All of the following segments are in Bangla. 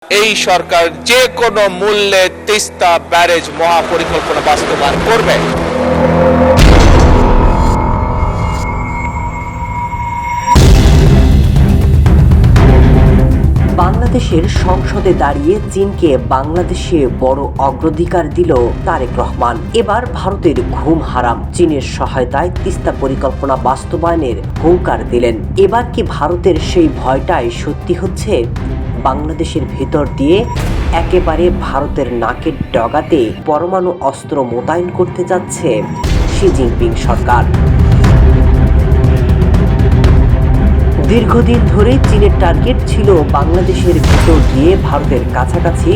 এই সরকার যে কোনো মূল্যে তিস্তা ব্যারেজ মহাপরিকল্পনা বাস্তবায়ন করবে। বাংলাদেশের সংসদে দাঁড়িয়ে চীনকে বাংলাদেশে বড় অগ্রাধিকার দিল তারেক রহমান। এবার ভারতের ঘুম হারাম, চীনের সহায়তায় তিস্তা পরিকল্পনা বাস্তবায়নের হুঙ্কার দিলেন। এবার কি ভারতের সেই ভয়টাই সত্যি হচ্ছে? বাংলাদেশের ভেতর দিয়ে একেবারে ভারতের নাকের ডগাতে পরমাণু অস্ত্র মোতায়েন করতে যাচ্ছে শি জিনপিং সরকার। দীর্ঘদিন ধরে চীনের টার্গেট ছিল বাংলাদেশের ভিতর দিয়ে ভারতের কাছাকাছি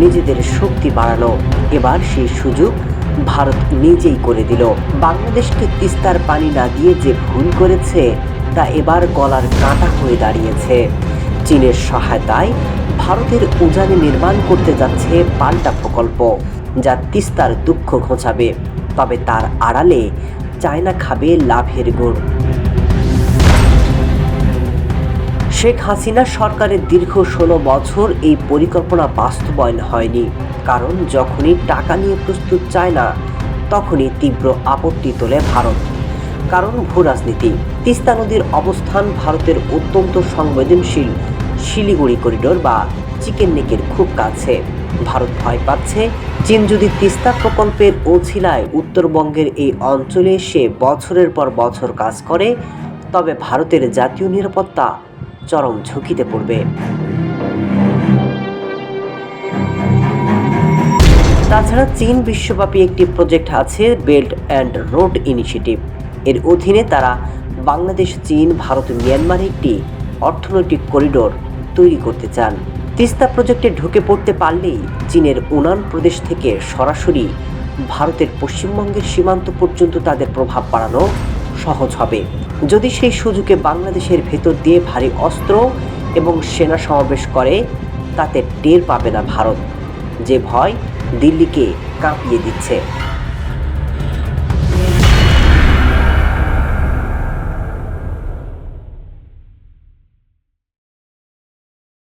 নিজেদের শক্তি বাড়ানো। এবার সেই সুযোগ ভারত নিজেই করে দিল। বাংলাদেশকে তিস্তার পানি না দিয়ে যে ভুল করেছে তা এবার গলার কাঁটা হয়ে দাঁড়িয়েছে। চীনের সহায়তায় ভারতের উজানে নির্মাণ করতে যাচ্ছে পাল্টা প্রকল্প, যা তিস্তার দুঃখ ঘোচাবে। তবে তার আড়ালে চায়না খাবে লাভের গুড়। শেখ হাসিনা সরকারের দীর্ঘ 16 বছর এই পরিকল্পনা বাস্তবায়ন হয়নি। কারণ যখনই টাকা নিয়ে প্রস্তুত চায়না, তখনই তীব্র আপত্তি তোলে ভারত। কারণ ভূ রাজনীতি। তিস্তা নদীর অবস্থান ভারতের অত্যন্ত সংবেদনশীল শিলিগুড়ি করিডোর বা চিকেন নেকের খুব কাছে। ভারত ভয় পাচ্ছে চীন যদি তিস্তা প্রকল্পের ওছিলায় উত্তরবঙ্গের এই অঞ্চলে এসে বছরের পর বছর কাজ করে, তবে ভারতের জাতীয় নিরাপত্তা চরম ঝুঁকিতে পড়বে। তাছাড়া চীন বিশ্বব্যাপী একটি প্রজেক্ট আছে, বেল্ট অ্যান্ড রোড ইনিশিয়েটিভ। এর অধীনে তারা বাংলাদেশ, চীন, ভারত, মিয়ানমারে একটি অর্থনৈতিক করিডোর তৈরি করতে চান। তিস্তা প্রজেক্টে ঢুকে পড়তে পারলেই চীনের উনান প্রদেশ থেকে সরাসরি ভারতের পশ্চিমবঙ্গের সীমান্ত পর্যন্ত তাদের প্রভাব বাড়ানো সহজ হবে। যদি সেই সুযোগে বাংলাদেশের ভেতর দিয়ে ভারী অস্ত্র এবং সেনা সমাবেশ করে, তাতে টের পাবে না ভারত, যে ভয় দিল্লিকে কাঁপিয়ে দিচ্ছে।